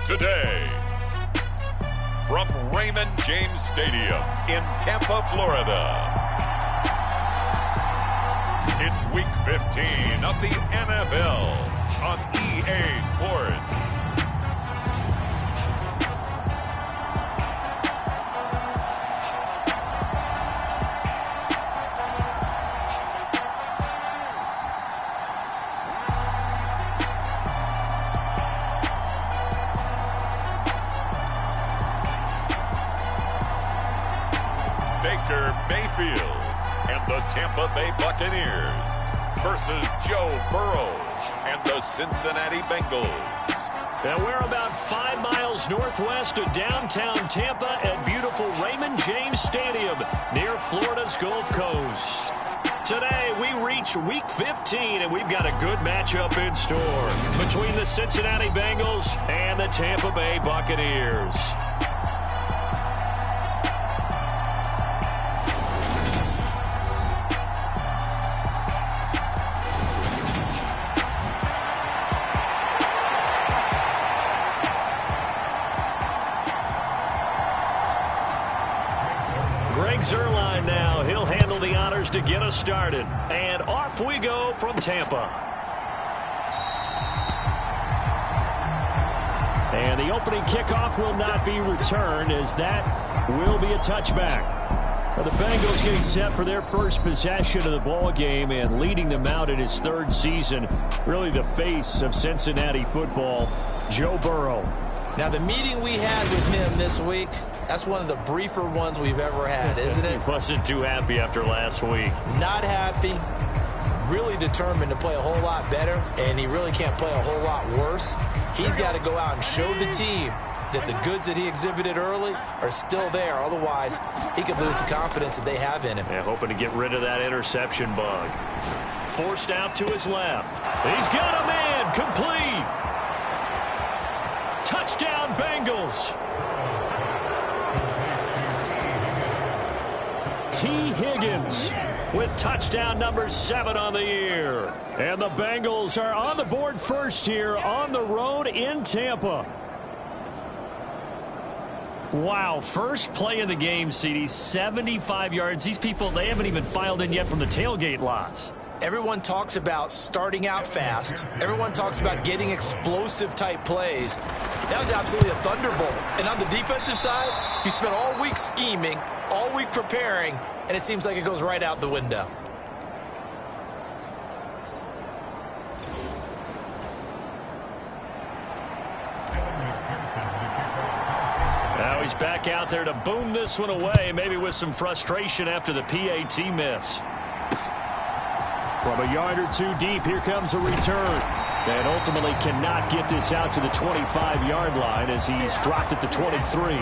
today. From Raymond James Stadium in Tampa, Florida, it's Week 15 of the NFL on EA Sports. Baker Mayfield and the Tampa Bay Buccaneers versus Joe Burrow and the Cincinnati Bengals. And we're about 5 miles northwest of downtown Tampa at beautiful Raymond James Stadium near Florida's Gulf Coast. Today, we reach Week 15, and we've got a good matchup in store between the Cincinnati Bengals and the Tampa Bay Buccaneers. Zerline now. He'll handle the honors to get us started. And off we go from Tampa. And the opening kickoff will not be returned, as that will be a touchback. Well, the Bengals getting set for their first possession of the ball game and leading them out in his third season. Really the face of Cincinnati football, Joe Burrow. Now, the meeting we had with him this week, that's one of the briefer ones we've ever had, isn't it? He wasn't too happy after last week. Not happy. Really determined to play a whole lot better, and he really can't play a whole lot worse. He's got to go out and show the team that the goods that he exhibited early are still there. Otherwise, he could lose the confidence that they have in him. Yeah, hoping to get rid of that interception bug. Forced out to his left. He's got a man. Complete. Touchdown, Bengals. T. Higgins with touchdown number 7 on the year. And the Bengals are on the board first here on the road in Tampa. Wow, first play in the game, CD, 75 yards. These people, they haven't even filed in yet from the tailgate lots. Everyone talks about starting out fast. Everyone talks about getting explosive-type plays. That was absolutely a thunderbolt. And on the defensive side, you spent all week scheming, all week preparing, and it seems like it goes right out the window. Now he's back out there to boom this one away, maybe with some frustration after the PAT miss. From a yard or two deep, here comes a return. And ultimately cannot get this out to the 25-yard line as he's dropped at the 23.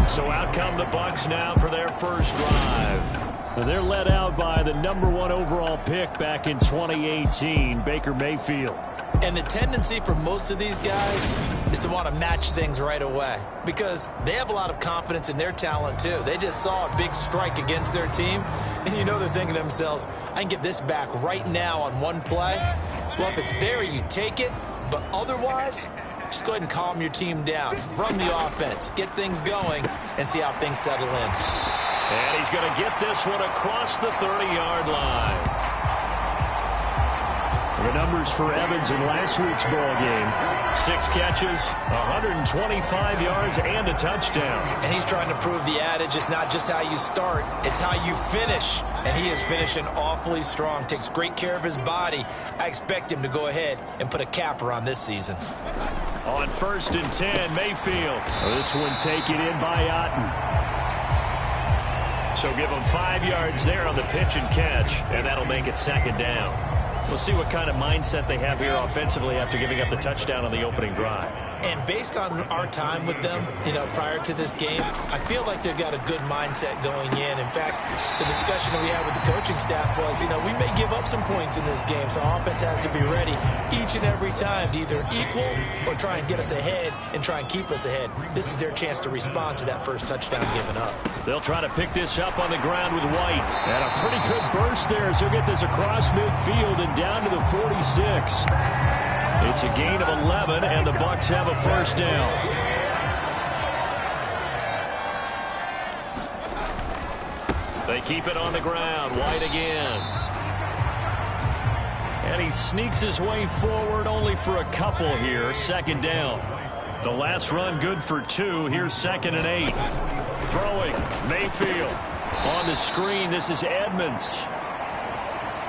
So out come the Bucs now for their first drive. They're led out by the #1 overall pick back in 2018, Baker Mayfield. And the tendency for most of these guys is to want to match things right away because they have a lot of confidence in their talent too. They just saw a big strike against their team, and you know they're thinking to themselves, I can get this back right now on one play. Well, if it's there, you take it, but otherwise, just go ahead and calm your team down. Run the offense, get things going, and see how things settle in. And he's going to get this one across the 30-yard line. The numbers for Evans in last week's ball game: 6 catches, 125 yards, and a touchdown. And he's trying to prove the adage, it's not just how you start, it's how you finish. And he is finishing awfully strong, takes great care of his body. I expect him to go ahead and put a capper on this season. On 1st and 10, Mayfield. This one taken in by Otten. So give him 5 yards there on the pitch and catch, and that'll make it 2nd down. We'll see what kind of mindset they have here offensively after giving up the touchdown on the opening drive. And based on our time with them, prior to this game, I feel like they've got a good mindset going in. In fact, the discussion that we had with the coaching staff was, we may give up some points in this game, so our offense has to be ready each and every time to either equal or try and get us ahead and try and keep us ahead. This is their chance to respond to that first touchdown given up. They'll try to pick this up on the ground with White. And a pretty good burst there as he'll get this across midfield and down to the 46. It's a gain of 11, and the Bucs have a first down. They keep it on the ground. White again. And he sneaks his way forward only for a couple here. Second down. The last run good for 2. Here's 2nd and 8. Throwing. Mayfield. On the screen, this is Edmonds.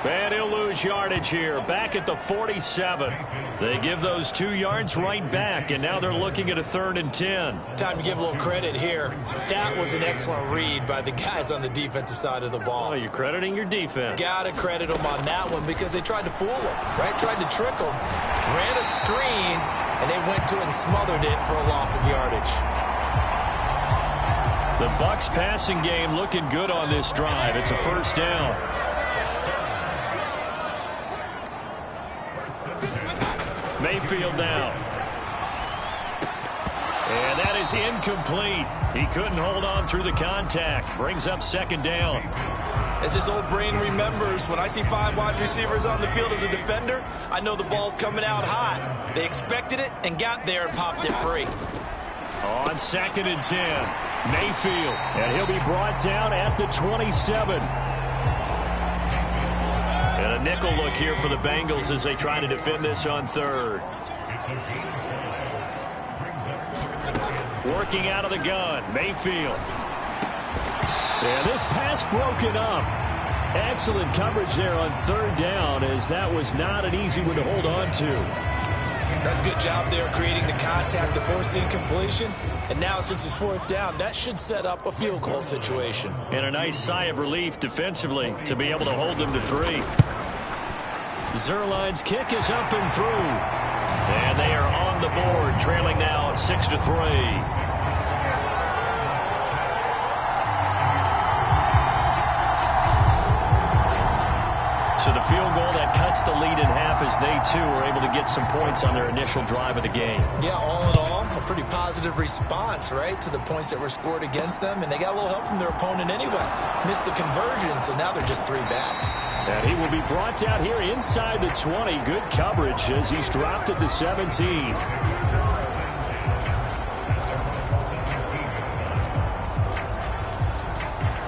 And he'll lose yardage here. Back at the 47. They give those 2 yards right back, and now they're looking at a 3rd and 10. Time to give a little credit here. That was an excellent read by the guys on the defensive side of the ball. Oh, you're crediting your defense. Gotta credit them on that one because they tried to fool them, right? Tried to trick them. Ran a screen, and they went to it and smothered it for a loss of yardage. The Bucs passing game looking good on this drive. It's a first down. Mayfield now. And that is incomplete. He couldn't hold on through the contact. Brings up 2nd down. As his old brain remembers, when I see 5 wide receivers on the field as a defender, I know the ball's coming out hot. They expected it and got there and popped it free. On 2nd and 10. Mayfield. And he'll be brought down at the 27. And a nickel look here for the Bengals as they try to defend this on 3rd. Working out of the gun, Mayfield. And this pass broken up. Excellent coverage there on 3rd down, as that was not an easy one to hold on to. That's a good job there creating the contact to force the incompletion. And now since it's 4th down, that should set up a field goal situation. And a nice sigh of relief defensively to be able to hold them to 3. Zerline's kick is up and through. And they are on the board, trailing now 6-3. So the field goal that cuts the lead in half as they, too, were able to get some points on their initial drive of the game. Yeah, all in all, a pretty positive response, right, to the points that were scored against them. And they got a little help from their opponent anyway. Missed the conversion, so now they're just 3 back. And he will be brought down here inside the 20. Good coverage as he's dropped at the 17.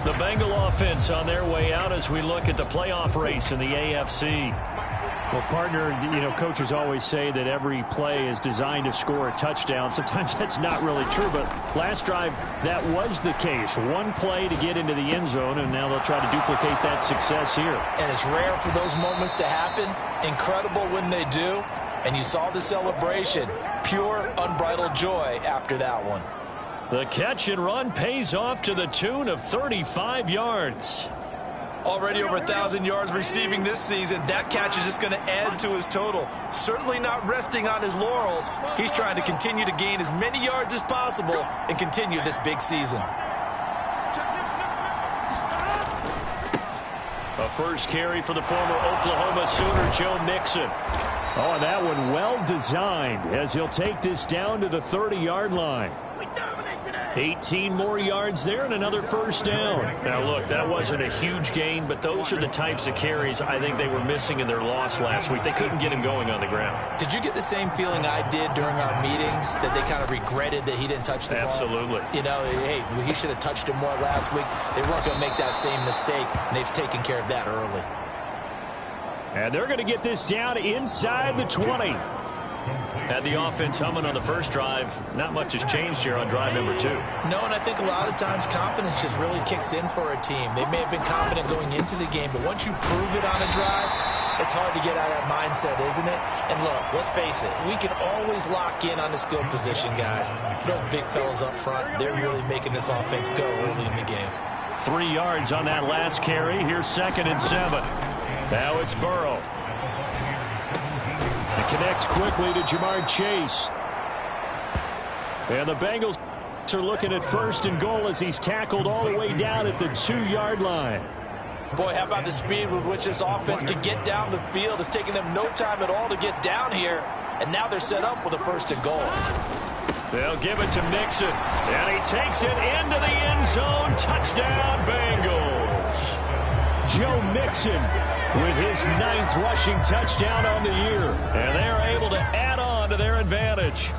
The Bengal offense on their way out as we look at the playoff race in the AFC. Well, partner, you know, coaches always say that every play is designed to score a touchdown. Sometimes that's not really true, but last drive, that was the case. One play to get into the end zone, and now they'll try to duplicate that success here. And it's rare for those moments to happen. Incredible when they do. And you saw the celebration. Pure, unbridled joy after that one. The catch and run pays off to the tune of 35 yards. Already over 1,000 yards receiving this season. That catch is just going to add to his total. Certainly not resting on his laurels. He's trying to continue to gain as many yards as possible and continue this big season. A first carry for the former Oklahoma Sooner, Joe Mixon. Oh, and that one well designed as he'll take this down to the 30-yard line. 18 more yards there and another first down. Now, look, that wasn't a huge gain, but those are the types of carries I think they were missing in their loss last week. They couldn't get him going on the ground. Did you get the same feeling I did during our meetings, that they kind of regretted that he didn't touch the ball? Absolutely. You know, hey, he should have touched it more last week. They weren't going to make that same mistake, and they've taken care of that early. And they're going to get this down inside the 20. Had the offense humming on the first drive. Not much has changed here on drive number 2. No, and I think a lot of times confidence just really kicks in for a team. They may have been confident going into the game, but once you prove it on a drive, it's hard to get out of that mindset, isn't it? And look, let's face it, we can always lock in on the skill position, guys. Those big fellas up front, they're really making this offense go early in the game. 3 yards on that last carry. Here's 2nd and 7. Now it's Burrow. It connects quickly to Jamar Chase. And the Bengals are looking at 1st and goal as he's tackled all the way down at the 2-yard line. Boy, how about the speed with which this offense can get down the field? It's taken them no time at all to get down here. And now they're set up with a 1st and goal. They'll give it to Mixon. And he takes it into the end zone. Touchdown, Bengals. Joe Mixon with his 9th rushing touchdown on the year. And they're able to add on to their advantage.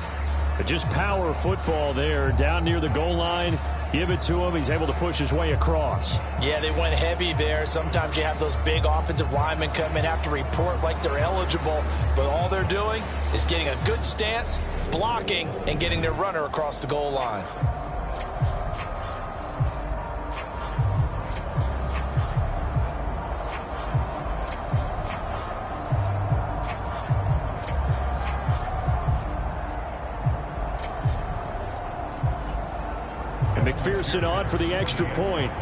Just power football there down near the goal line. Give it to him. He's able to push his way across. Yeah, they went heavy there. Sometimes you have those big offensive linemen come in, have to report like they're eligible, but all they're doing is getting a good stance, blocking, and getting their runner across the goal line. McPherson on for the extra point.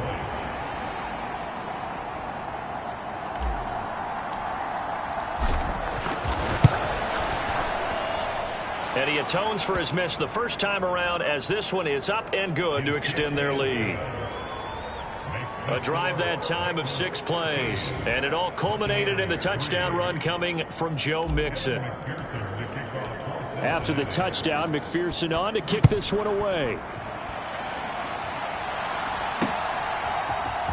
And he atones for his miss the first time around, as this one is up and good to extend their lead. A drive that time of 6 plays, and it all culminated in the touchdown run coming from Joe Mixon. After the touchdown, McPherson on to kick this one away.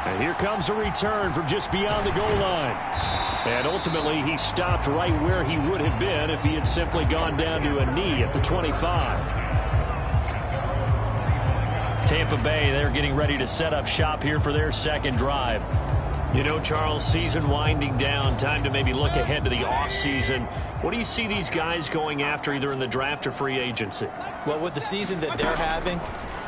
And here comes a return from just beyond the goal line. And ultimately, he stopped right where he would have been if he had simply gone down to a knee at the 25. Tampa Bay, they're getting ready to set up shop here for their second drive. You know, Charles, season winding down, time to maybe look ahead to the offseason. What do you see these guys going after either in the draft or free agency? Well, with the season that they're having,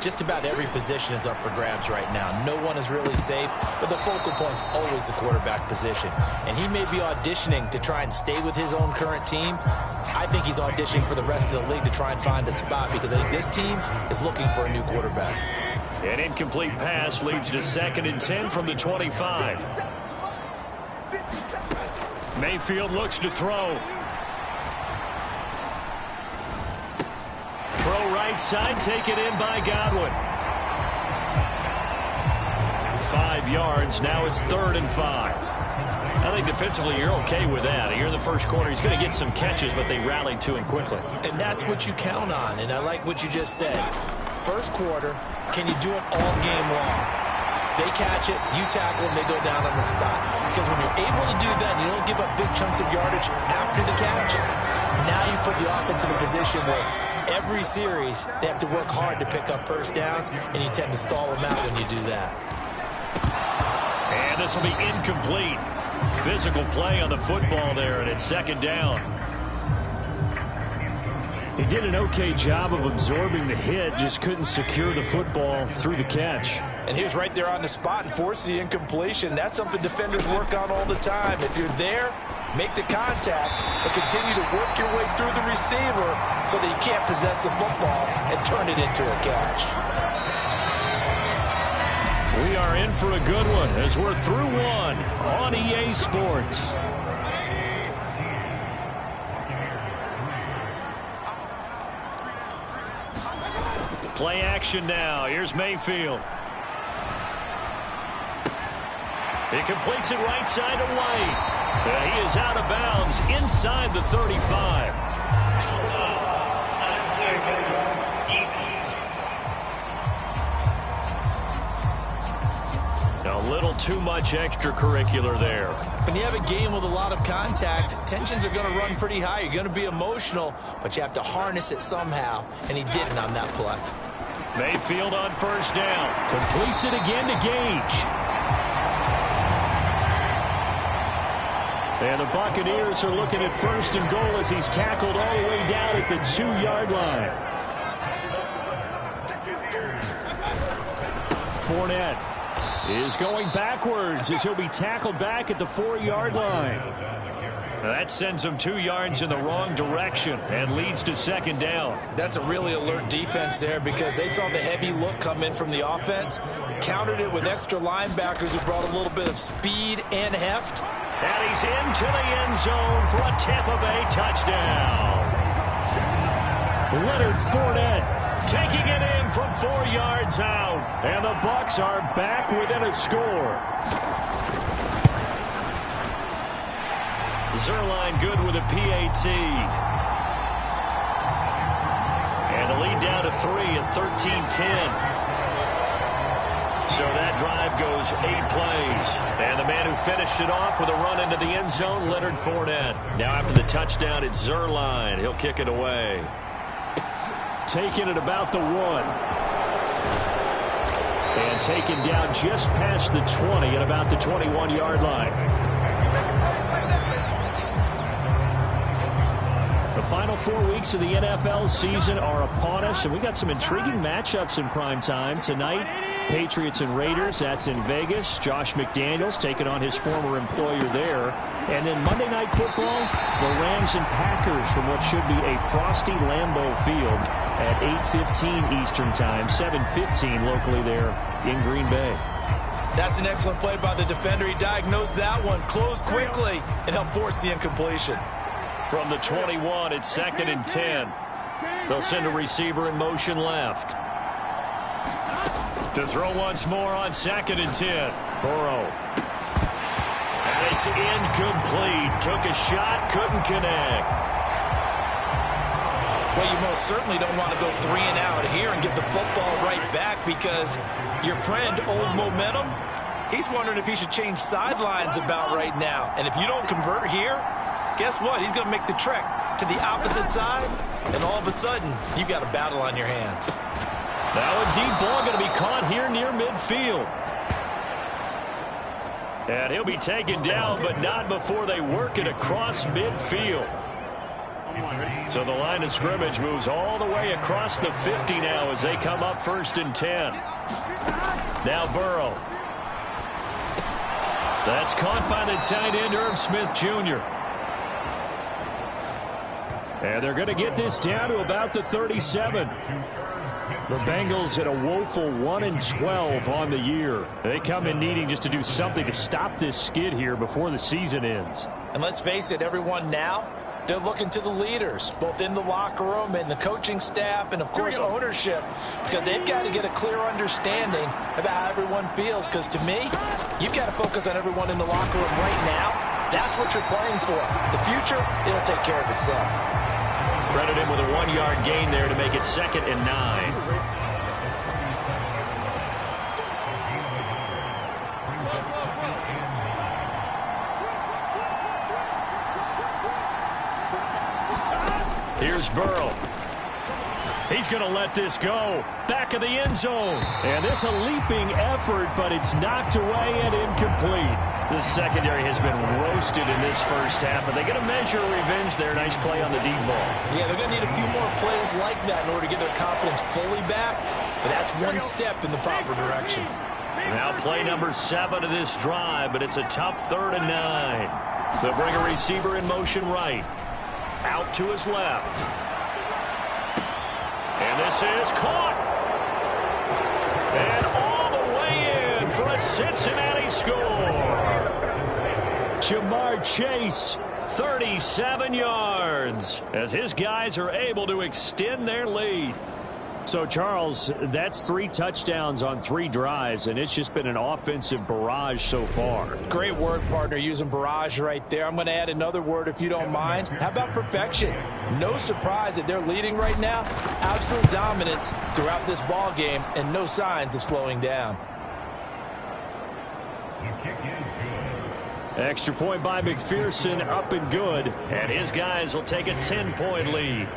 just about every position is up for grabs right now. No one is really safe, but the focal point's always the quarterback position. And he may be auditioning to try and stay with his own current team. I think he's auditioning for the rest of the league to try and find a spot, because I think this team is looking for a new quarterback. An incomplete pass leads to 2nd and 10 from the 25. Mayfield looks to throw. Throw right side, taken in by Godwin. 5 yards, now it's 3rd and 5. I think defensively you're okay with that. Here in the first quarter, he's going to get some catches, but they rallied to him quickly. And that's what you count on, and I like what you just said. First quarter, can you do it all game long? They catch it, you tackle them, they go down on the spot. Because when you're able to do that, and you don't give up big chunks of yardage after the catch, now you put the offense in a position where every series they have to work hard to pick up first downs, and you tend to stall them out when you do that. And this will be incomplete. Physical play on the football there, and it's 2nd down. He did an okay job of absorbing the hit, just couldn't secure the football through the catch. And he was right there on the spot and forced the incompletion. That's something defenders work on all the time. If you're there, make the contact, but continue to work your way through the receiver so that you can't possess the football and turn it into a catch. We are in for a good one as we're through one on EA Sports. Play action now. Here's Mayfield. He completes it right side to White. He is out of bounds inside the 35. A little too much extracurricular there. When you have a game with a lot of contact, tensions are going to run pretty high. You're going to be emotional, but you have to harness it somehow, and he didn't on that play. Mayfield on first down. Completes it again to Gage. And the Buccaneers are looking at 1st and goal as he's tackled all the way down at the 2-yard line. Fournette is going backwards as he'll be tackled back at the 4-yard line. That sends him 2 yards in the wrong direction and leads to 2nd down. That's a really alert defense there, because they saw the heavy look come in from the offense, countered it with extra linebackers who brought a little bit of speed and heft. And he's into the end zone for a Tampa Bay touchdown. Leonard Fournette taking it in from 4 yards out. And the Bucs are back within a score. Zerline good with a PAT. And the lead down to 3 at 13-10. So that drive goes 8 plays. And the man who finished it off with a run into the end zone, Leonard Fournette. Now after the touchdown, it's Zuerlein. He'll kick it away. Taking it about the 1. And taken down just past the 20 at about the 21-yard line. The final 4 weeks of the NFL season are upon us, and we got some intriguing matchups in prime time tonight. Patriots and Raiders, that's in Vegas. Josh McDaniels taking on his former employer there. And then Monday Night Football, the Rams and Packers from what should be a frosty Lambeau Field at 8:15 Eastern Time, 7:15 locally there in Green Bay. That's an excellent play by the defender. He diagnosed that one, closed quickly, and helped force the incompletion. From the 21, it's 2nd and 10. They'll send a receiver in motion left. To throw once more on 2nd and 10. Burrow. And it's incomplete. Took a shot, couldn't connect. Well, you most certainly don't want to go 3 and out here and get the football right back, because your friend, Old Momentum, he's wondering if he should change sidelines about right now. And if you don't convert here, guess what? He's going to make the trek to the opposite side, and all of a sudden, you've got a battle on your hands. Now a deep ball going to be caught here near midfield. And he'll be taken down, but not before they work it across midfield. So the line of scrimmage moves all the way across the 50 now as they come up 1st and 10. Now Burrow. That's caught by the tight end, Irv Smith Jr. And they're going to get this down to about the 37. The Bengals at a woeful 1-12 on the year. They come in needing just to do something to stop this skid here before the season ends. And let's face it, everyone now, they're looking to the leaders, both in the locker room and the coaching staff and, of course, ownership, because they've got to get a clear understanding about how everyone feels. Because to me, you've got to focus on everyone in the locker room right now. That's what you're playing for. The future, it'll take care of itself. Credit him with a 1-yard gain there to make it 2nd and 9. Here's Burrow. He's going to let this go. Back of the end zone. And this a leaping effort, but it's knocked away and incomplete. The secondary has been roasted in this first half, but they're going to measure revenge there. Nice play on the deep ball. Yeah, they're going to need a few more plays like that in order to get their confidence fully back, but that's one step in the proper direction. Now play number 7 of this drive, but it's a tough 3rd and 9. They'll bring a receiver in motion right. Out to his left. And this is caught. And all the way in for a Cincinnati score. Jamar Chase, 37 yards, as his guys are able to extend their lead. So, Charles, that's 3 touchdowns on 3 drives, and it's just been an offensive barrage so far. Great word, partner, using barrage right there. I'm going to add another word if you don't mind. How about perfection? No surprise that they're leading right now. Absolute dominance throughout this ball game and no signs of slowing down. Extra point by McPherson, up and good, and his guys will take a 10-point lead.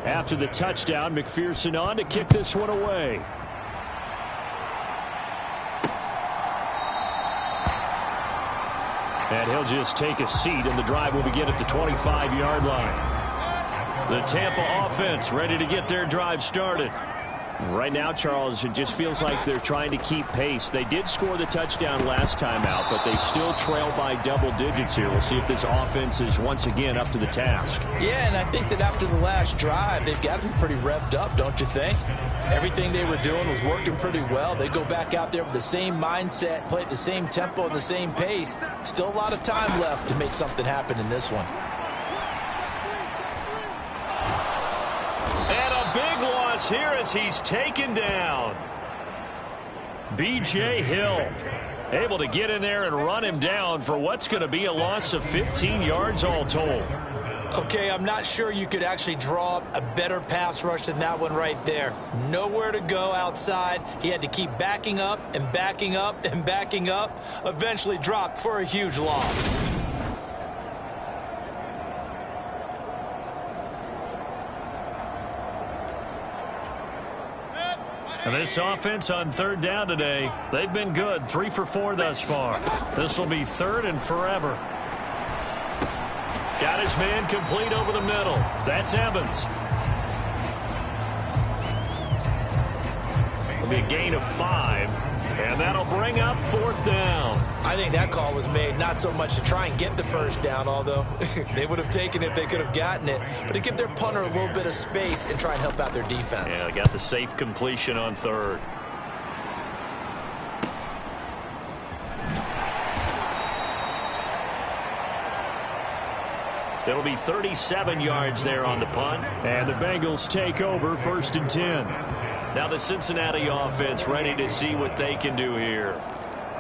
After the touchdown, McPherson on to kick this one away. And he'll just take a seat, and the drive will begin at the 25-yard line. The Tampa offense ready to get their drive started. Right now, Charles, it just feels like they're trying to keep pace. They did score the touchdown last time out, but they still trail by double digits here. We'll see if this offense is once again up to the task. Yeah, and I think that after the last drive, they've got to be pretty revved up, don't you think? Everything they were doing was working pretty well. They go back out there with the same mindset, play at the same tempo and the same pace. Still a lot of time left to make something happen in this one. Here as he's taken down. B.J. Hill. able to get in there and run him down for what's going to be a loss of 15 yards all told. Okay, I'm not sure you could actually draw up a better pass rush than that one right there. Nowhere to go outside. He had to keep backing up and backing up and backing up. Eventually dropped for a huge loss. And this offense on third down today, they've been good. 3 for 4 thus far. This will be third and forever. Got his man complete over the middle. That's Evans. It'll be a gain of 5, and that'll bring up 4th down. I think that call was made not so much to try and get the first down, although they would have taken it if they could have gotten it, but to give their punter a little bit of space and try and help out their defense. Yeah, they got the safe completion on third. It'll be 37 yards there on the punt. And the Bengals take over 1st and 10. Now the Cincinnati offense ready to see what they can do here.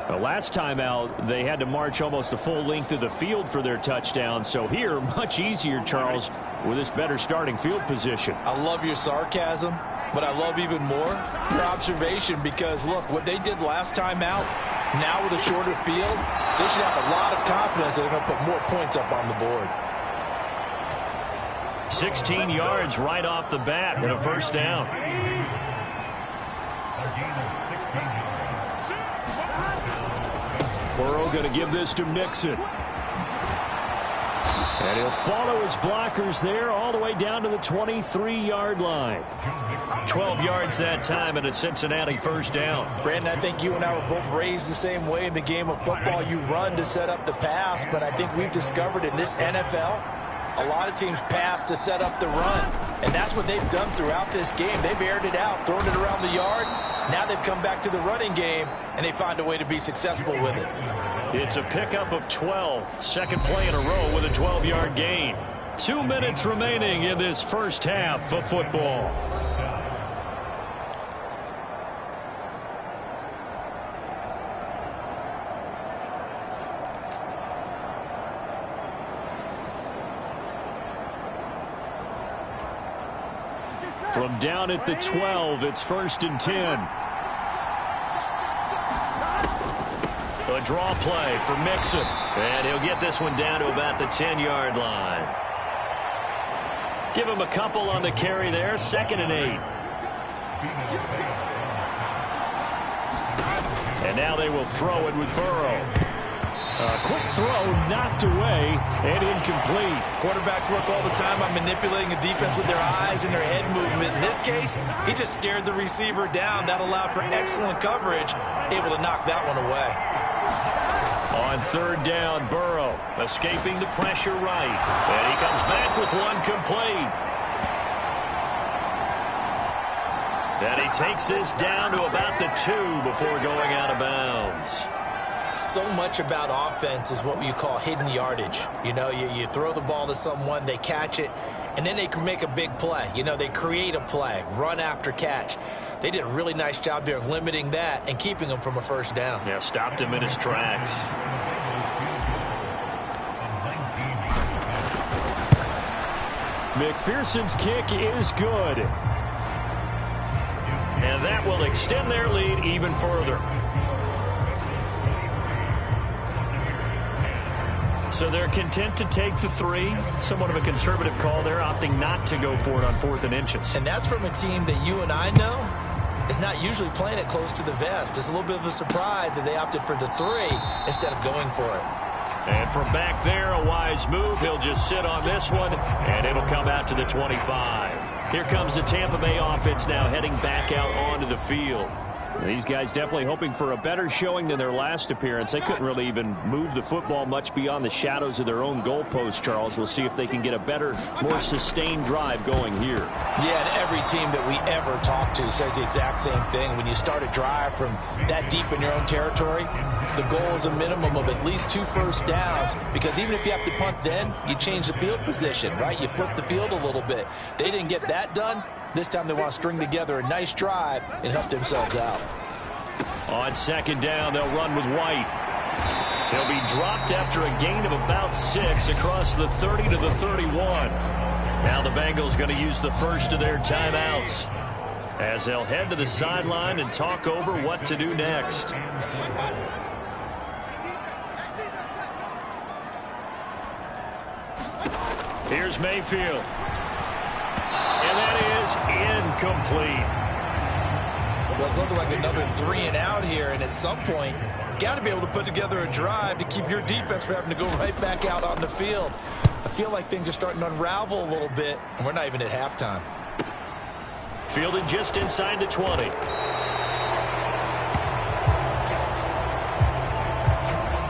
The last time out, they had to march almost the full length of the field for their touchdown. So here, much easier, Charles, with this better starting field position. I love your sarcasm, but I love even more your observation because, look, what they did last time out, now with a shorter field, they should have a lot of confidence that they're going to put more points up on the board. 16 yards right off the bat and a first down. Burrow going to give this to Mixon. And he'll follow his blockers there all the way down to the 23-yard line. 12 yards that time and a Cincinnati first down. Brandon, I think you and I were both raised the same way in the game of football. You run to set up the pass, but I think we've discovered in this NFL, a lot of teams pass to set up the run, and that's what they've done throughout this game. They've aired it out, thrown it around the yard. Now they've come back to the running game, and they find a way to be successful with it. It's a pickup of 12. Second play in a row with a 12-yard gain. 2 minutes remaining in this first half of football. From down at the 12, it's 1st and 10. A draw play for Mixon. And he'll get this one down to about the 10-yard line. Give him a couple on the carry there. 2nd and 8. And now they will throw it with Burrow. A quick throw knocked away and incomplete. Quarterbacks work all the time on manipulating a defense with their eyes and their head movement. In this case, he just stared the receiver down. That allowed for excellent coverage, able to knock that one away. On third down, Burrow escaping the pressure right. And he comes back with one complete. Then he takes this down to about the 2 before going out of bounds. So much about offense is what you call hidden yardage. You know, you throw the ball to someone, they catch it, and then they can make a big play. You know, they create a play, run after catch. They did a really nice job there of limiting that and keeping him from a first down. Yeah, stopped him in his tracks. McPherson's kick is good. And that will extend their lead even further. So they're content to take the 3. Somewhat of a conservative call there, opting not to go for it on 4th and inches. And that's from a team that you and I know is not usually playing it close to the vest. It's a little bit of a surprise that they opted for the 3 instead of going for it. And from back there, a wise move. He'll just sit on this one, and it'll come out to the 25. Here comes the Tampa Bay offense now heading back out onto the field. These guys definitely hoping for a better showing than their last appearance. They couldn't really even move the football much beyond the shadows of their own goalpost, Charles. We'll see if they can get a better, more sustained drive going here. Yeah, and every team that we ever talk to says the exact same thing. When you start a drive from that deep in your own territory, the goal is a minimum of at least 2 first downs, because even if you have to punt then, you change the field position, right? You flip the field a little bit. They didn't get that done. This time they want to string together a nice drive and help themselves out. On second down, they'll run with White. He'll be dropped after a gain of about 6 across the 30 to the 31. Now the Bengals going to use the first of their timeouts as they'll head to the sideline and talk over what to do next. Here's Mayfield. And that is incomplete. Well, it's looking like another 3 and out here, and at some point, got to be able to put together a drive to keep your defense from having to go right back out on the field. I feel like things are starting to unravel a little bit, and we're not even at halftime. Fielded just inside the 20.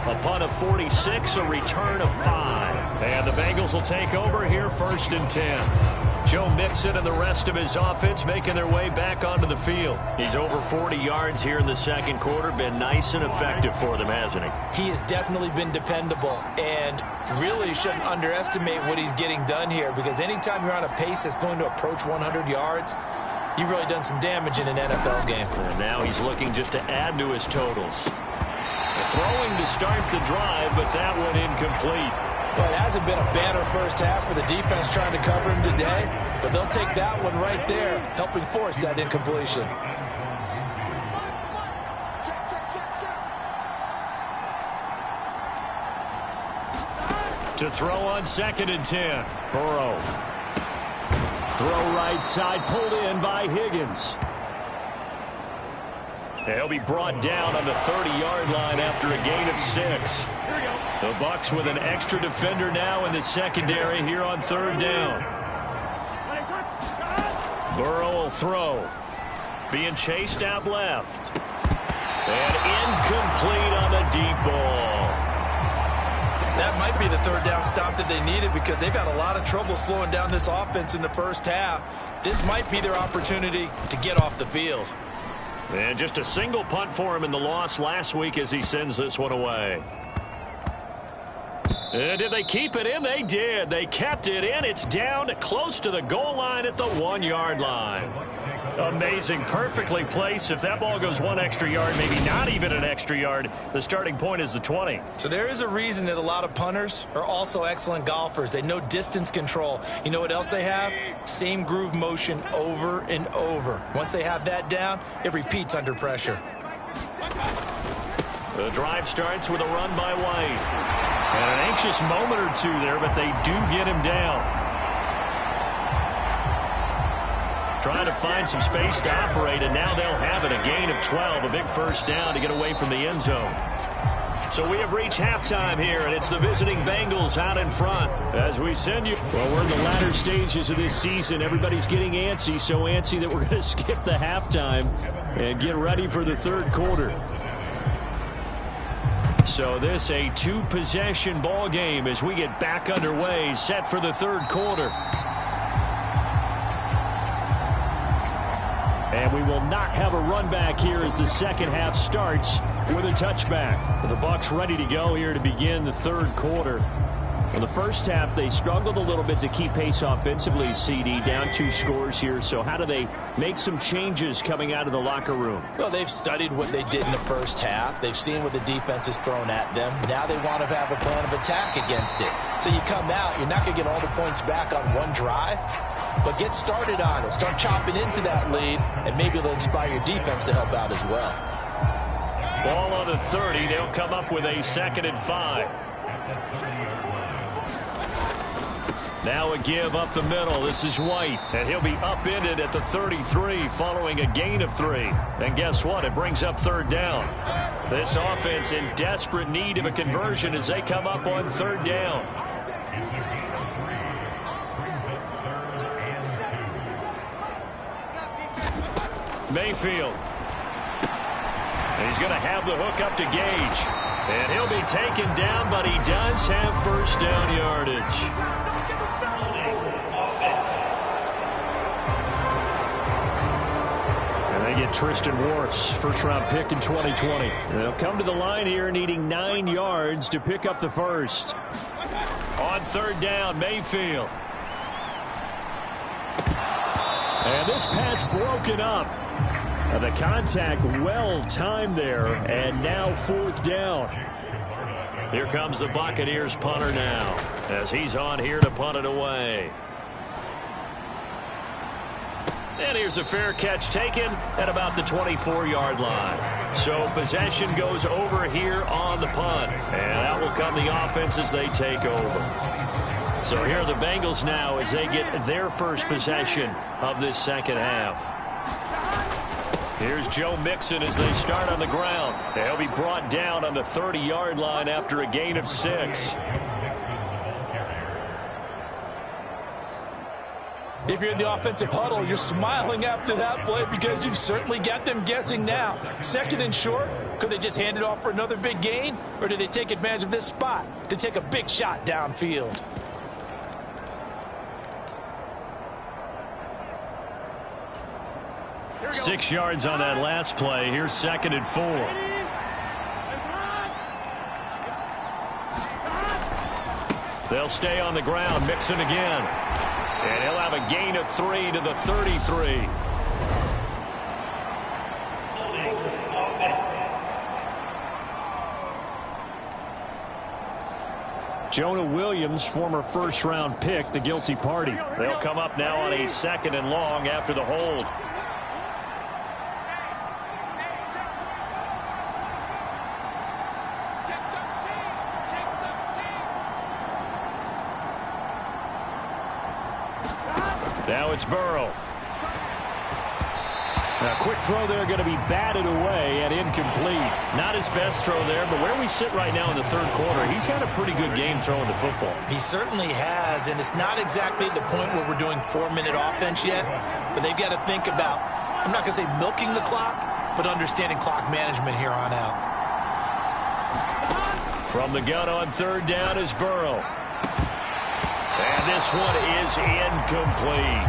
A punt of 46, a return of 5. And the Bengals will take over here 1st and 10. Joe Mixon and the rest of his offense making their way back onto the field. He's over 40 yards here in the second quarter. Been nice and effective for them, hasn't he? He has definitely been dependable, and really shouldn't underestimate what he's getting done here, because anytime you're on a pace that's going to approach 100 yards, you've really done some damage in an NFL game. And now he's looking just to add to his totals. Throwing to start the drive, but that one incomplete. Well, it hasn't been a banner first half for the defense trying to cover him today, but they'll take that one right there, helping force that incompletion. To throw on 2nd and 10. Burrow. Throw right side, pulled in by Higgins. He'll be brought down on the 30-yard line after a gain of 6. The Bucs with an extra defender now in the secondary here on 3rd down. Burrow will throw. Being chased out left. And incomplete on the deep ball. That might be the 3rd down stop that they needed, because they've had a lot of trouble slowing down this offense in the first half. This might be their opportunity to get off the field. And just a single punt for him in the loss last week as he sends this one away. And did they keep it in? They did. They kept it in. It's down close to the goal line at the 1-yard line. Amazing. Perfectly placed. If that ball goes 1 extra yard, maybe not even an extra yard, the starting point is the 20. So there is a reason that a lot of punters are also excellent golfers. They know distance control. You know what else they have? Same groove motion over and over. Once they have that down, it repeats under pressure. The drive starts with a run by White. And an anxious moment or two there, but they do get him down. Trying to find some space to operate, and now they'll have it. A gain of 12, a big first down to get away from the end zone. So we have reached halftime here, and it's the visiting Bengals out in front. As we send you... Well, we're in the latter stages of this season. Everybody's getting antsy, so antsy that we're going to skip the halftime and get ready for the 3rd quarter. So this a 2-possession ball game as we get back underway, set for the 3rd quarter. And we will not have a run back here as the second half starts with a touchback. The Bucs ready to go here to begin the 3rd quarter. In the first half, they struggled a little bit to keep pace offensively, CD, down 2 scores here. So how do they make some changes coming out of the locker room? Well, they've studied what they did in the first half. They've seen what the defense has thrown at them. Now they want to have a plan of attack against it. So you come out, you're not going to get all the points back on one drive, but get started on it. Start chopping into that lead, and maybe it'll inspire your defense to help out as well. Ball on the 30. They'll come up with a 2nd and 5. Now a give up the middle. This is White, and he'll be upended at the 33 following a gain of 3. And guess what? It brings up 3rd down. This offense in desperate need of a conversion as they come up on 3rd down. Mayfield. And he's going to have the hook up to Gage. And he'll be taken down, but he does have 1st down yardage. They get Tristan Wirfs, 1st-round pick in 2020. They'll come to the line here needing 9 yards to pick up the 1st. On 3rd down, Mayfield. And this pass broken up. The contact well timed there, and now fourth down. Here comes the Buccaneers punter now, as he's on here to punt it away. And here's a fair catch taken at about the 24-yard line. So possession goes over here on the punt. And that will come the offense as they take over. So here are the Bengals now as they get their first possession of this second half. Here's Joe Mixon as they start on the ground. They'll be brought down on the 30-yard line after a gain of 6. If you're in the offensive huddle, you're smiling after that play because you've certainly got them guessing now. Second and short, could they just hand it off for another big gain? Or did they take advantage of this spot to take a big shot downfield? Here 6 yards on that last play. Here's 2nd and 4. They'll stay on the ground. Mixon again. And he'll have a gain of 3 to the 33. Jonah Williams, former first-round pick, the guilty party. They'll come up now on a 2nd and long after the hold. Now it's Burrow. A quick throw there, going to be batted away and incomplete. Not his best throw there, but where we sit right now in the third quarter, he's had a pretty good game throwing the football. He certainly has, and it's not exactly at the point where we're doing 4-minute offense yet, but they've got to think about, I'm not going to say milking the clock, but understanding clock management here on out. From the gun on third down is Burrow. And this one is incomplete.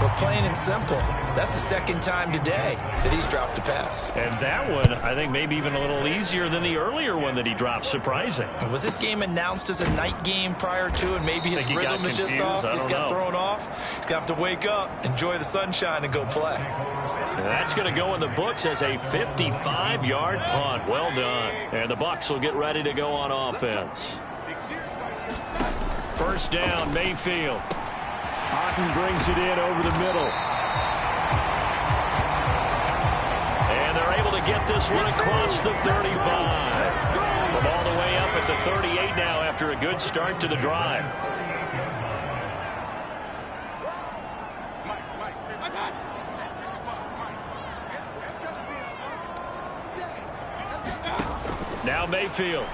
But plain and simple, that's the second time today that he's dropped a pass. And that one, I think, maybe even a little easier than the earlier one that he dropped. Surprising. Was this game announced as a night game prior to, and maybe his rhythm is just off? He's got thrown off. He's got to wake up, enjoy the sunshine, and go play. And that's going to go in the books as a 55-yard punt. Well done. And the Bucs will get ready to go on offense. First down, Mayfield. Otten brings it in over the middle. And they're able to get this one across the 35. From all the way up at the 38 now after a good start to the drive. Now Mayfield.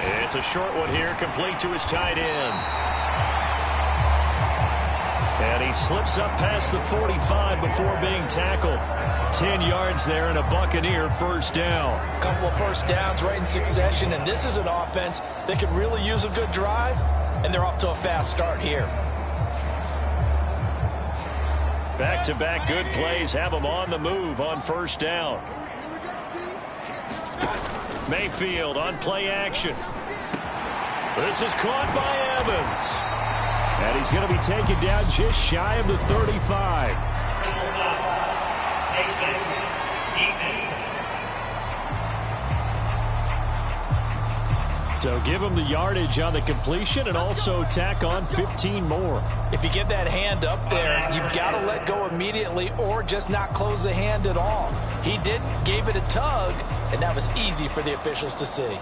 It's a short one here, complete to his tight end. And he slips up past the 45 before being tackled. 10 yards there and a Buccaneer first down. A couple of first downs right in succession, and this is an offense that could really use a good drive, and they're off to a fast start here. Back-to-back good plays have them on the move on first down. Mayfield on play action. This is caught by Evans. And he's going to be taken down just shy of the 35. So give him the yardage on the completion and also tack on 15 more. If you get that hand up there, you've got to let go immediately or just not close the hand at all. He didn't, gave it a tug, and that was easy for the officials to see.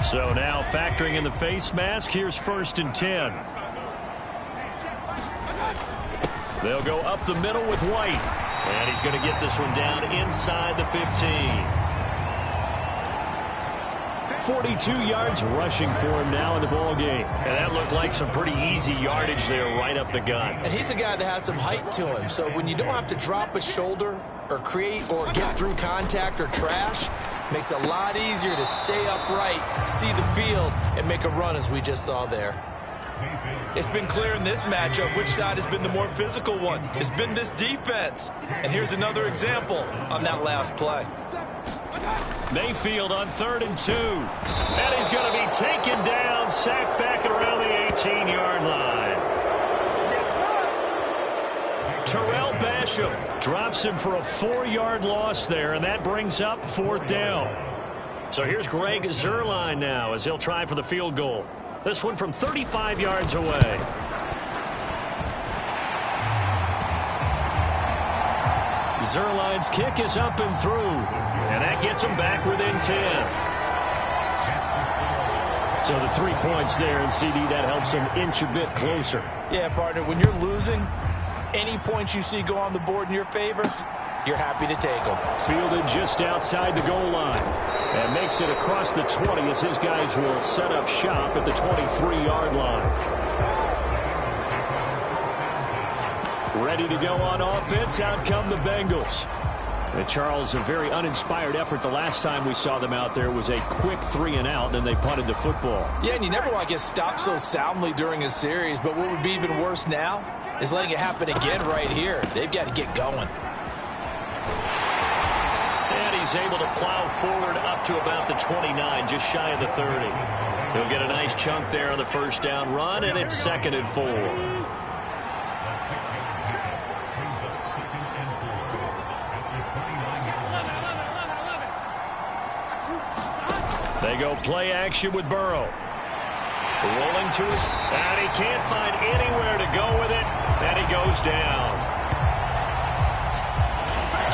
So now factoring in the face mask, here's 1st and 10. They'll go up the middle with White. And he's going to get this one down inside the 15. 42 yards rushing for him now in the ball game. And that looked like some pretty easy yardage there right up the gut. And he's a guy that has some height to him. So when you don't have to drop a shoulder or create or get through contact or trash, makes it a lot easier to stay upright, see the field, and make a run as we just saw there. It's been clear in this matchup which side has been the more physical one. It's been this defense. And here's another example on that last play. Mayfield on 3rd and 2. And he's going to be taken down, sacked back around the 18-yard line. Terrell Basham drops him for a 4-yard loss there, and that brings up 4th down. So here's Greg Zuerlein now as he'll try for the field goal. This one from 35 yards away. Zuerlein's kick is up and through, and that gets him back within 10. So the 3 points there, and CD, that helps him inch a bit closer. Yeah, partner, when you're losing, any points you see go on the board in your favor, you're happy to take them. Fielded just outside the goal line, and makes it across the 20 as his guys will set up shop at the 23-yard line. Ready to go on offense. Out come the Bengals. And Charles, a very uninspired effort. The last time we saw them out there was a quick 3-and-out, then they punted the football. Yeah, and you never want to get stopped so soundly during a series, but what would be even worse now is letting it happen again right here. They've got to get going. And he's able to plow forward up to about the 29, just shy of the 30. He'll get a nice chunk there on the first down run, and it's 2nd and 4. They go play action with Burrow. Rolling to his, and he can't find anywhere to go with it, and he goes down.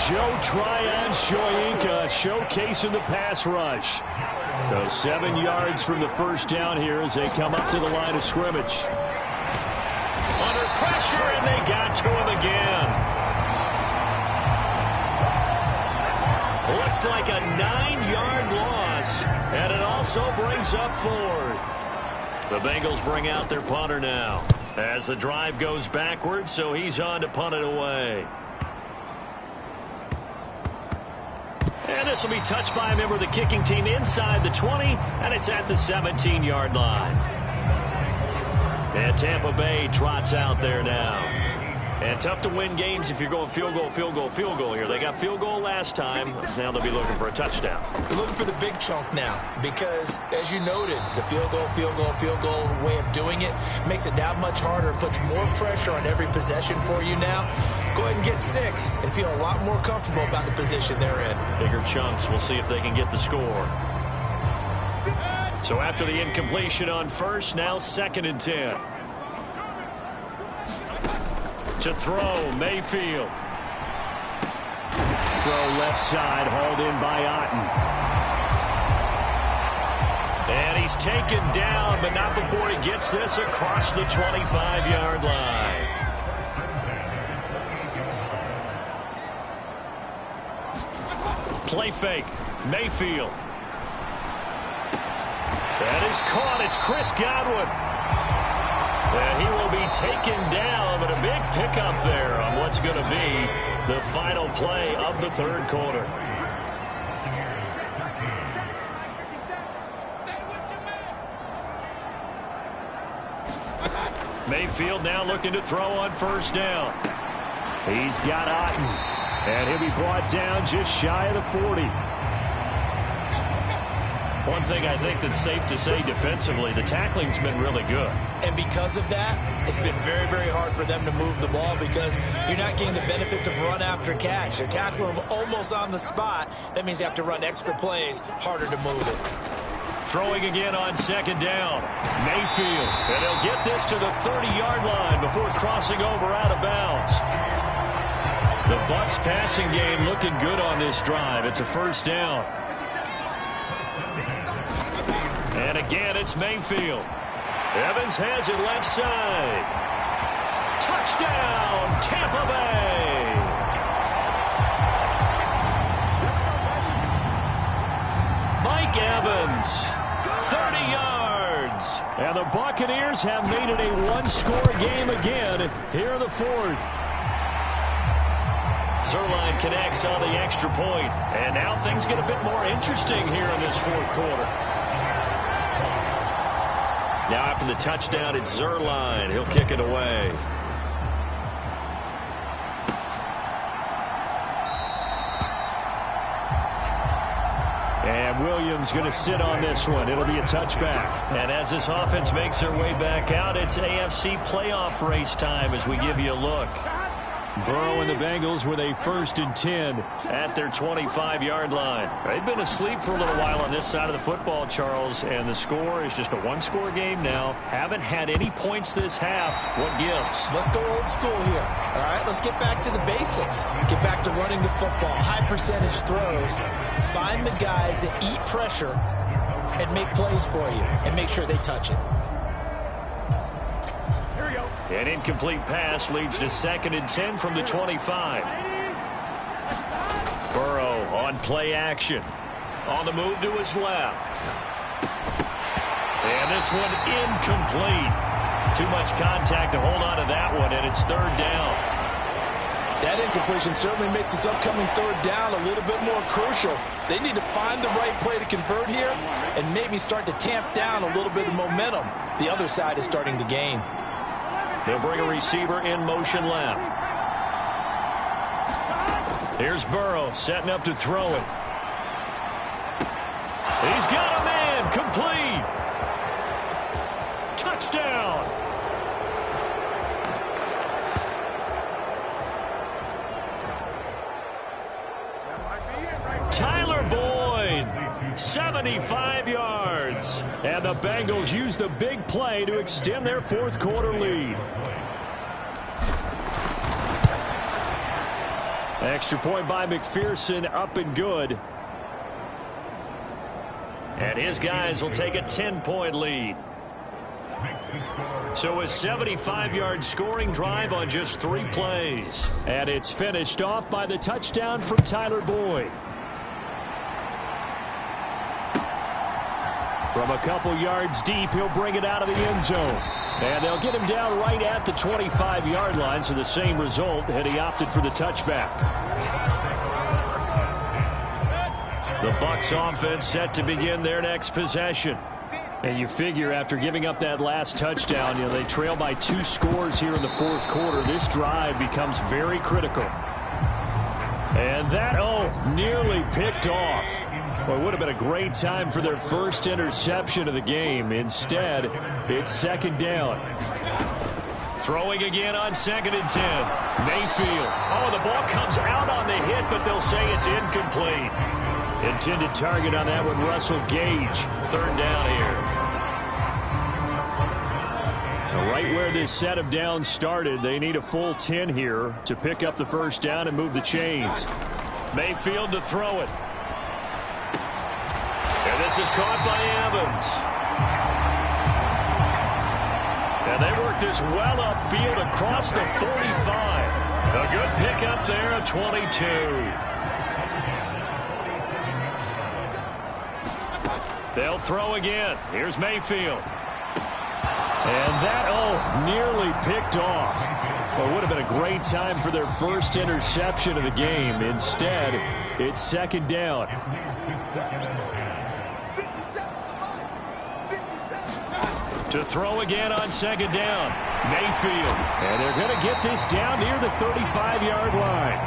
Joe Tryon-Shoyinka showcasing the pass rush. So 7 yards from the first down here as they come up to the line of scrimmage. Under pressure, and they got to him again. Looks like a 9-yard loss, and it also brings up 4th. The Bengals bring out their punter now as the drive goes backwards, so he's on to punt it away. And this will be touched by a member of the kicking team inside the 20, and it's at the 17-yard line. And Tampa Bay trots out there now. And tough to win games if you're going field goal, field goal, field goal here. They got field goal last time. Now they'll be looking for a touchdown. They're looking for the big chunk now because, as you noted, the field goal way of doing it makes it that much harder and puts more pressure on every possession for you now. Go ahead and get 6 and feel a lot more comfortable about the position they're in. Bigger chunks. We'll see if they can get the score. So after the incompletion on first, now 2nd and 10. To throw, Mayfield. Throw left side, hauled in by Otten. And he's taken down, but not before he gets this across the 25-yard line. Play fake, Mayfield. That is caught. It's Chris Godwin. And he will be taken down, but a big pickup there on what's going to be the final play of the 3rd quarter. Mayfield now looking to throw on first down. He's got Otten, and he'll be brought down just shy of the 40. One thing I think that's safe to say defensively, the tackling's been really good. And because of that, it's been very, very hard for them to move the ball because you're not getting the benefits of run after catch. They're tackling them almost on the spot. That means you have to run extra plays, harder to move it. Throwing again on 2nd down. Mayfield. And he'll get this to the 30-yard line before crossing over out of bounds. The Bucs passing game looking good on this drive. It's a first down. And again, it's Mayfield. Evans has it left side. Touchdown, Tampa Bay. Mike Evans, 30 yards. And the Buccaneers have made it a one-score game again here in the 4th. Zuerlein connects on the extra point. And now things get a bit more interesting here in this 4th quarter. Now after the touchdown, it's Zuerlein. He'll kick it away. And Williams going to sit on this one. It'll be a touchback. And as this offense makes their way back out, it's AFC playoff race time as we give you a look. Burrow and the Bengals with a 1st and 10 at their 25-yard line. They've been asleep for a little while on this side of the football, Charles, and the score is just a one-score game now. Haven't had any points this half. What gives? Let's go old school here. All right, let's get back to the basics. Get back to running the football, high-percentage throws. Find the guys that eat pressure and make plays for you and make sure they touch it. An incomplete pass leads to 2nd and 10 from the 25. Burrow on play action. On the move to his left. And this one incomplete. Too much contact to hold on to that one, and it's 3rd down. That incompletion certainly makes this upcoming 3rd down a little bit more crucial. They need to find the right play to convert here and maybe start to tamp down a little bit of momentum. The other side is starting to gain. They'll bring a receiver in motion left. Here's Burrow setting up to throw it. He's got a man. Complete. Touchdown. Tyler Boyd, 75 yards. And the Bengals use the big play to extend their 4th quarter lead. Extra point by McPherson, up and good. And his guys will take a 10-point lead. So a 75-yard scoring drive on just 3 plays. And it's finished off by the touchdown from Tyler Boyd. From a couple yards deep, he'll bring it out of the end zone. And they'll get him down right at the 25-yard line, so the same result, and he opted for the touchback. The Bucs offense set to begin their next possession. And you figure after giving up that last touchdown, they trail by 2 scores here in the 4th quarter. This drive becomes very critical. And that, nearly picked off. Well, it would have been a great time for their first interception of the game. Instead, it's 2nd down. Throwing again on 2nd and 10. Mayfield. Oh, the ball comes out on the hit, but they'll say it's incomplete. Intended target on that one, Russell Gage. 3rd down here. Right where this set of downs started, they need a full 10 here to pick up the 1st down and move the chains. Mayfield to throw it. And this is caught by Evans. And they work this well upfield across the 45. A good pickup there at 22. They'll throw again. Here's Mayfield. And that, nearly picked off. Well, it would have been a great time for their first interception of the game. Instead, it's 2nd down. To throw again on 2nd down. Mayfield. And they're going to get this down near the 35-yard line.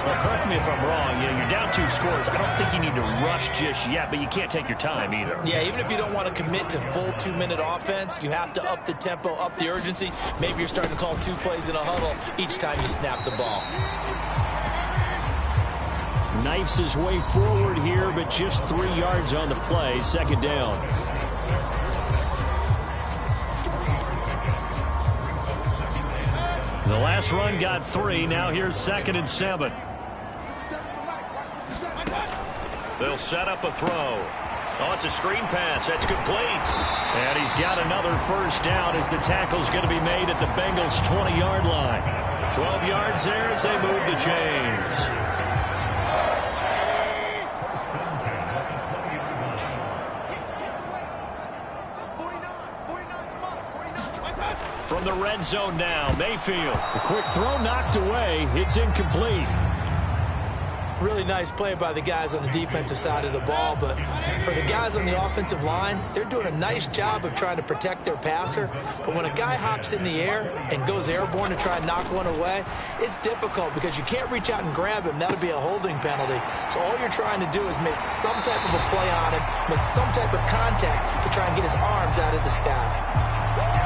Well, correct me if I'm wrong. You're down 2 scores. I don't think you need to rush just yet, but you can't take your time either. Yeah, even if you don't want to commit to full 2-minute offense, you have to up the tempo, up the urgency. Maybe you're starting to call 2 plays in a huddle each time you snap the ball. Knifes his way forward here, but just 3 yards on the play. 2nd down. The last run got 3. Now here's 2nd and 7. They'll set up a throw. Oh, it's a screen pass. That's complete. And he's got another 1st down as the tackle's going to be made at the Bengals' 20-yard line. 12 yards there as they move the chains. From the red zone now, Mayfield. A quick throw knocked away. It's incomplete. Really nice play by the guys on the defensive side of the ball, but for the guys on the offensive line, they're doing a nice job of trying to protect their passer. But when a guy hops in the air and goes airborne to try and knock one away, it's difficult because you can't reach out and grab him. That'll be a holding penalty. So all you're trying to do is make some type of a play on him, make some type of contact to try and get his arms out of the sky.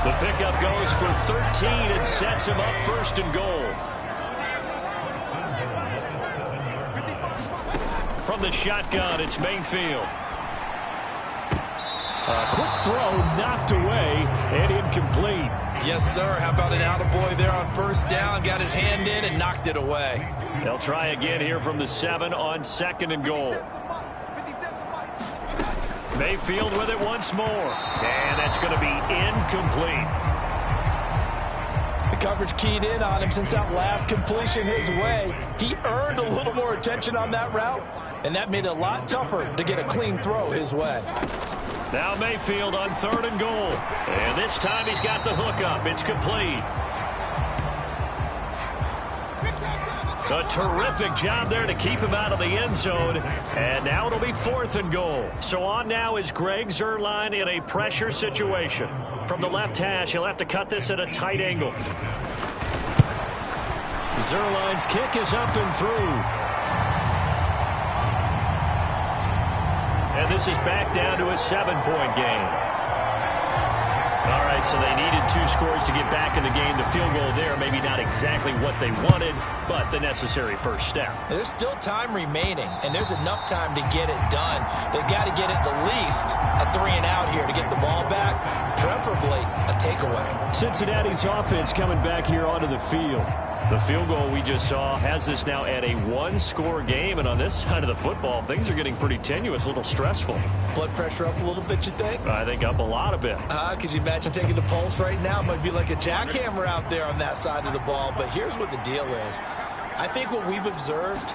The pickup goes for 13 and sets him up first and goal. From the shotgun, it's Mayfield. A quick throw knocked away and incomplete. Yes, sir. How about an attaboy there on first down? Got his hand in and knocked it away. They'll try again here from the 7 on 2nd and goal. Mayfield with it once more. And that's going to be incomplete. The coverage keyed in on him since that last completion his way. He earned a little more attention on that route, and that made it a lot tougher to get a clean throw his way. Now Mayfield on 3rd and goal. And this time he's got the hook up. It's complete. A terrific job there to keep him out of the end zone. And now it'll be 4th and goal. So on now is Greg Zuerlein in a pressure situation. From the left hash, he'll have to cut this at a tight angle. Zuerlein's kick is up and through. And this is back down to a 7-point game. All right, so they needed 2 scores to get back in the game. The field goal there, maybe not exactly what they wanted, but the necessary first step. There's still time remaining, and there's enough time to get it done. They've got to get it the least a 3-and-out here to get the ball back, preferably a takeaway. Cincinnati's offense coming back here onto the field. The field goal we just saw has us now at a 1-score game, and on this side of the football, things are getting pretty tenuous, a little stressful. Blood pressure up a little bit, you think? I think up a lot of bit. Could you imagine taking the pulse right now? It might be like a jackhammer out there on that side of the ball, but here's what the deal is. I think what we've observed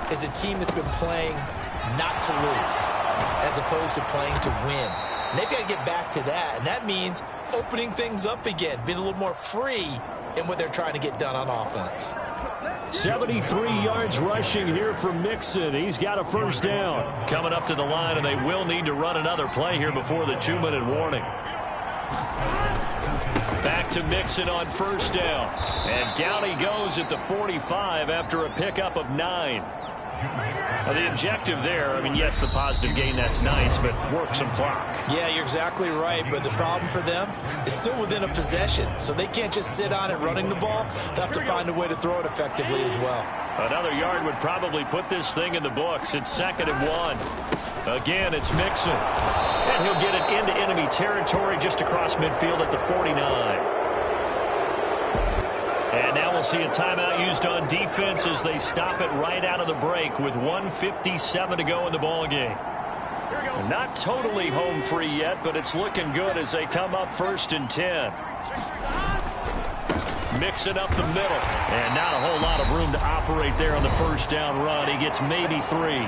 is a team that's been playing not to lose as opposed to playing to win. And they've got to get back to that, and that means opening things up again, being a little more free in what they're trying to get done on offense. 73 yards rushing here from Mixon. He's got a first down. Coming up to the line, and they will need to run another play here before the 2-minute warning. Back to Mixon on first down. And down he goes at the 45 after a pickup of 9. Now, the objective there, I mean, yes, the positive gain, that's nice, but work some clock. Yeah, you're exactly right, but the problem for them is still within a possession, so they can't just sit on it running the ball. They'll have to find a way to throw it effectively as well. Another yard would probably put this thing in the books. It's 2nd and 1. Again, it's Mixon. And he'll get it into enemy territory just across midfield at the 49. And now we'll see a timeout used on defense as they stop it right out of the break with 1:57 to go in the ballgame. Not totally home free yet, but it's looking good as they come up 1st and 10. Mix it up the middle. And not a whole lot of room to operate there on the first down run. He gets maybe 3.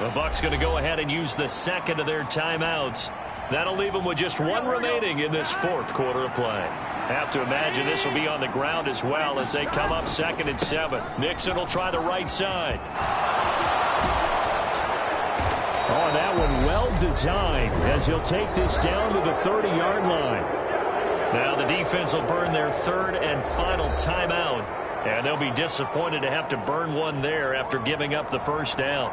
The Bucs going to go ahead and use the 2nd of their timeouts. That'll leave them with just 1 remaining in this 4th quarter of play. Have to imagine this will be on the ground as well as they come up 2nd and 7. Mixon will try the right side. Oh, that one well designed as he'll take this down to the 30-yard line. Now the defense will burn their 3rd and final timeout. And they'll be disappointed to have to burn one there after giving up the first down.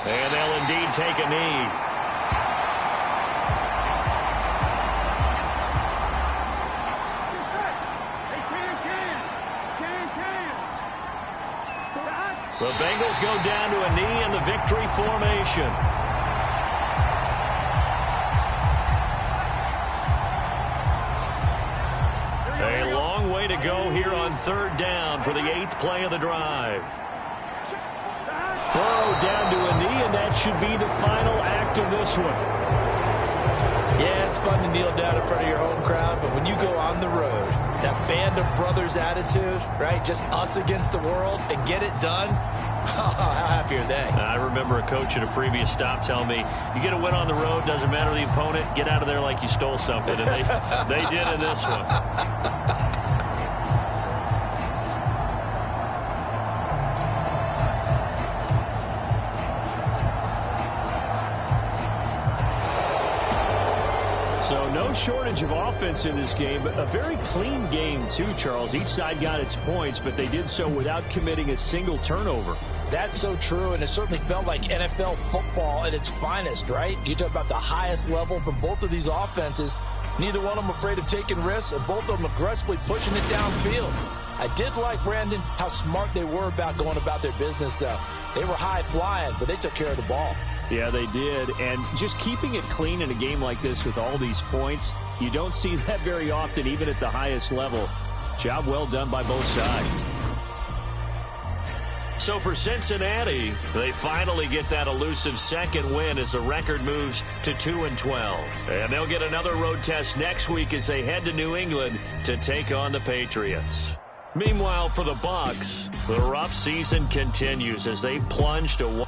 And they'll indeed take a knee. The Bengals go down to a knee in the victory formation. A long way to go here on 3rd down for the 8th play of the drive. Burrow down to a knee, and that should be the final act of this one. Yeah, it's fun to kneel down in front of your home crowd, but when you go on the road, that band of brothers attitude, right? Just us against the world and get it done. How happy are they? I remember a coach at a previous stop telling me, you get a win on the road, doesn't matter the opponent, get out of there like you stole something. And they did in this one. So no shortage of offense in this game, but a very clean game too, Charles. Each side got its points, but they did so without committing a single turnover. That's so true, and it certainly felt like NFL football at its finest, right? You talk about the highest level from both of these offenses. Neither one of them afraid of taking risks, and both of them aggressively pushing it downfield. I did like, Brandon, how smart they were about going about their business, though. They were high-flying, but they took care of the ball. Yeah, they did, and just keeping it clean in a game like this with all these points, you don't see that very often, even at the highest level. Job well done by both sides. So for Cincinnati, they finally get that elusive second win as the record moves to 2-12. And they'll get another road test next week as they head to New England to take on the Patriots. Meanwhile, for the Bucs, the rough season continues as they plunge to